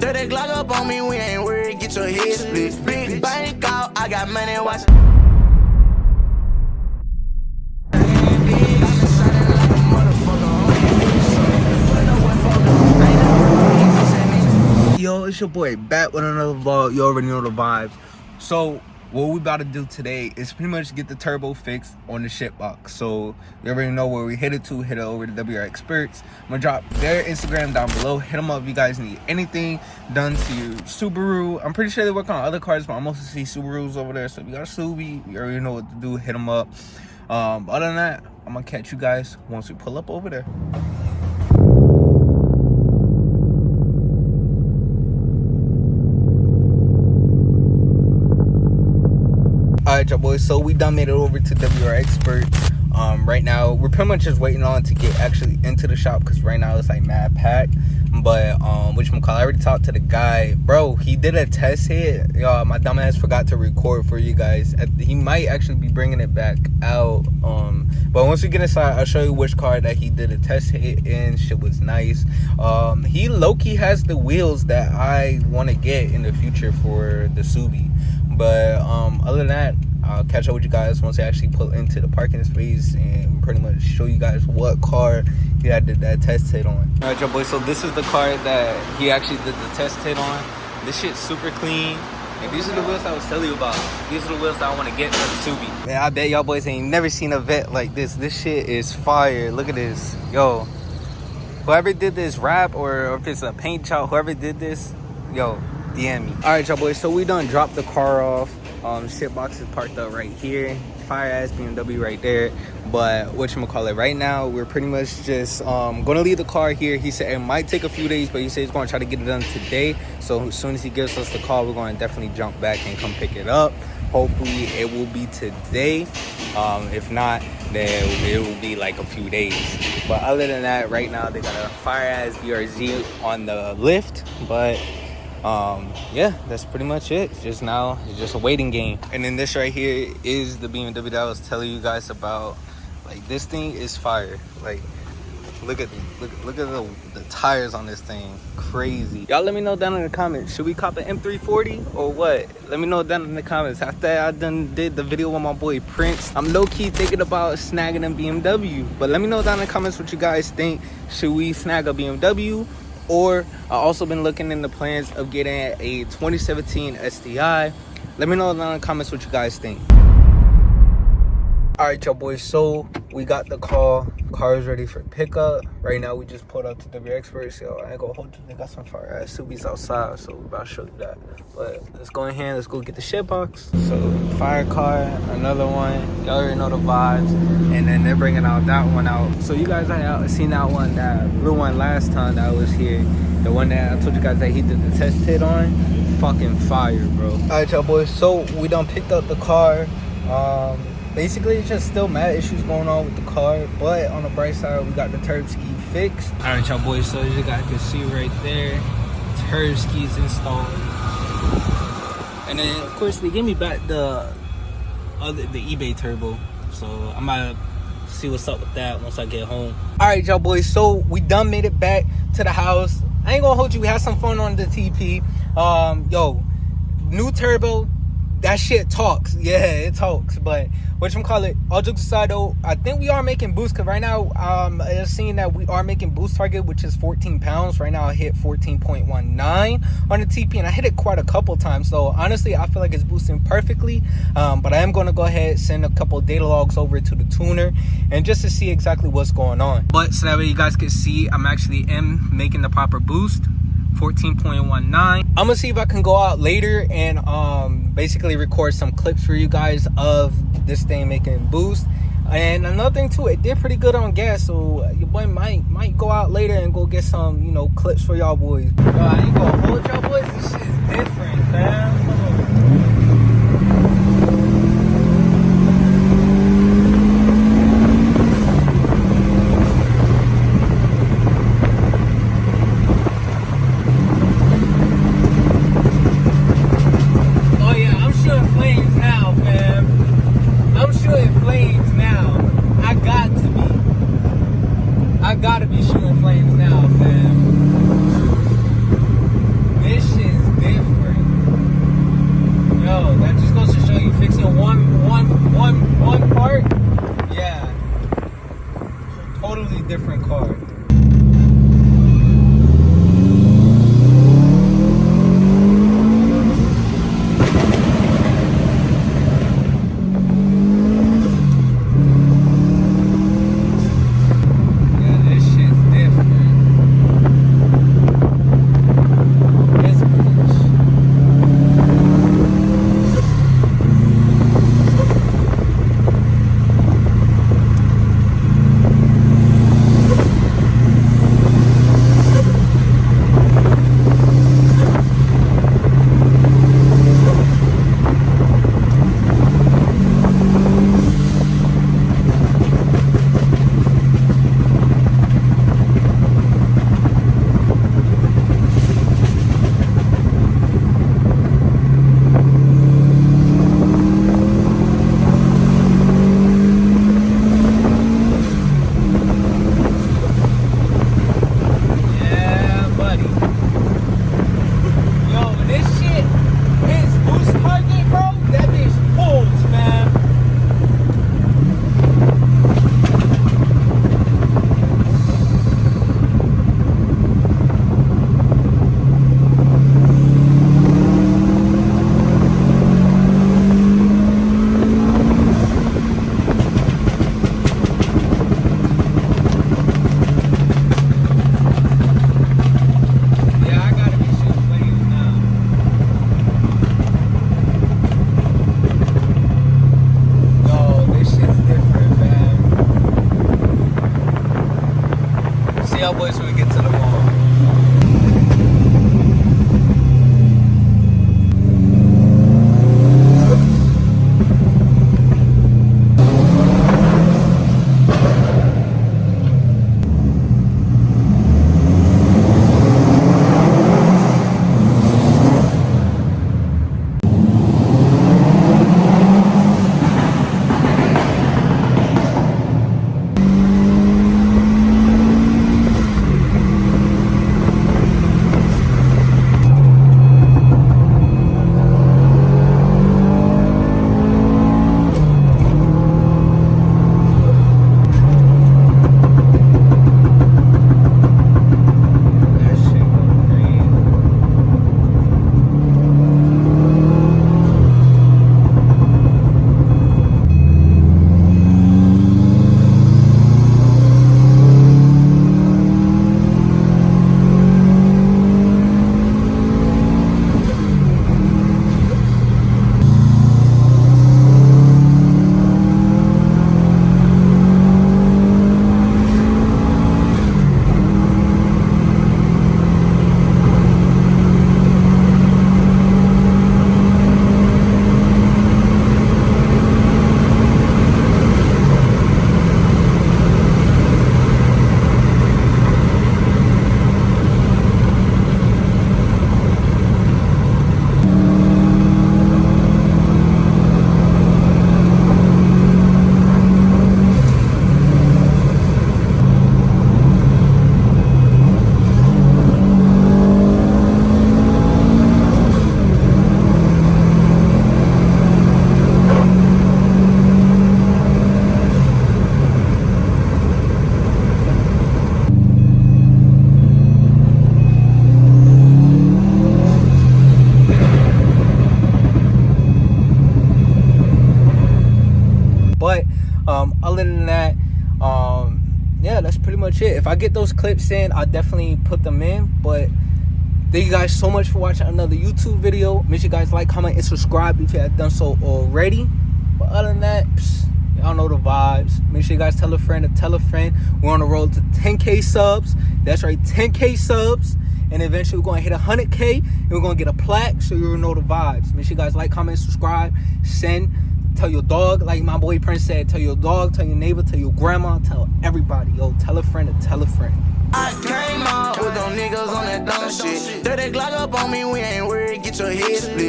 Throw that Glock up on me, we ain't worried, get your head split. Big bank out, I got money, watch. Yo, it's your boy back with another vlog. You already know the vibes. So what we about to do today is pretty much get the turbo fixed on the shit box. So you already know where we hit it to. Hit it over to WRXperts. I'm gonna drop their Instagram down below. Hit them up if you guys need anything done to your Subaru. I'm pretty sure they work on other cars, but I mostly see Subarus over there. So if you got a Subi, you already know what to do. Hit them up. Other than that, I'm gonna catch you guys once we pull up over there. Alright, y'all boys, so we done made it over to WRXperts. Right now we're pretty much just waiting on to get actually into the shop because right now it's like mad packed. But whatchamacallit, I already talked to the guy, bro. He did a test hit. Y'all, my dumbass forgot to record for you guys. He might actually be bringing it back out. But once we get inside, I'll show you which car that he did a test hit in. Shit was nice. He low-key has the wheels that I want to get in the future for the Subi. But other than that, I'll catch up with you guys once I actually pull into the parking space and pretty much show you guys what car he had that test hit on. All right, y'all boys, so this is the car that he actually did the test hit on. This shit's super clean. And these are the wheels I was telling you about. These are the wheels that I want to get for the Subi. Man, I bet y'all boys ain't never seen a vet like this. This shit is fire. Look at this. Yo, whoever did this wrap or if it's a paint job, whoever did this, yo, DM me. All right, y'all boys, so we done dropped the car off. Shit box is parked up right here. Fire ass BMW right there. But whatchamacallit, right now we're pretty much just gonna leave the car here. He said it might take a few days, but he said he's gonna try to get it done today. So as soon as he gives us the call, we're gonna definitely jump back and come pick it up. Hopefully it will be today. If not, then it will be like a few days. But other than that, right now they got a fire ass BRZ on the lift. But yeah, that's pretty much it. Just now it's just a waiting game. And then this right here is the BMW that I was telling you guys about. Like, this thing is fire. Like, look at the tires on this thing. Crazy. Y'all let me know down in the comments, should we cop an M340 or what? Let me know down in the comments. After I done did the video with my boy Prince, I'm low-key thinking about snagging a BMW. But let me know down in the comments what you guys think. Should we snag a BMW? Or I also been looking in the plans of getting a 2017 STI. Let me know down in the comments what you guys think. All right, y'all boys, so we got the car is ready for pickup. Right now we just pulled up to WRXperts. So I ain't gonna hold you, they got some fire ass Subis outside, so we're about to show you that. But let's go in here, let's go get the shit box. So fire car, another one, y'all already know the vibes. And then they're bringing out that one out. So you guys have seen that one, that blue one last time that I was here. The one that I told you guys that he did the test hit on. Fucking fire, bro. All right, y'all boys, so we done picked up the car. Basically, it's just still mad issues going on with the car, but on the bright side, we got the turb ski fixed. All right, y'all boys, so as you guys can see right there, turb skis installed. And then, of course, they gave me back the eBay turbo, so I'm gonna see what's up with that once I get home. All right, y'all boys, so we done made it back to the house. I ain't gonna hold you, we had some fun on the TP. Yo, new turbo. That shit talks. Yeah, it talks. But whatchamacallit, all jokes aside though, I think we are making boost, because right now it's seeing that we are making boost target, which is 14 pounds. Right now I hit 14.19 on the TP, and I hit it quite a couple times. So honestly, I feel like it's boosting perfectly. But I am going to go ahead and send a couple of data logs over to the tuner and just to see exactly what's going on. But so that way you guys can see I'm actually making the proper boost. 14.19. I'm gonna see if I can go out later and basically record some clips for you guys of this thing making boost. And another thing too, it did pretty good on gas, so your boy might go out later and go get some, you know, clips for y'all boys. Yo, I ain't gonna hold y'all boys, this shit is different, fam. I gotta be shooting flames now, fam. This yeah, that's pretty much it. If I get those clips in, I'll definitely put them in. But thank you guys so much for watching another YouTube video. Make sure you guys like, comment, and subscribe if you have done so already. But other than that, y'all know the vibes. Make sure you guys tell a friend to tell a friend. We're on the road to 10K subs. That's right, 10K subs. And eventually we're going to hit 100K. And we're going to get a plaque, so you'll know the vibes. Make sure you guys like, comment, subscribe. Tell your dog, like my boy Prince said. Tell your dog, tell your neighbor, tell your grandma, tell everybody. Yo, tell a friend to tell a friend. I came out with them niggas on that dumb shit. Dirty Glock up on me, we ain't worried, get your head split.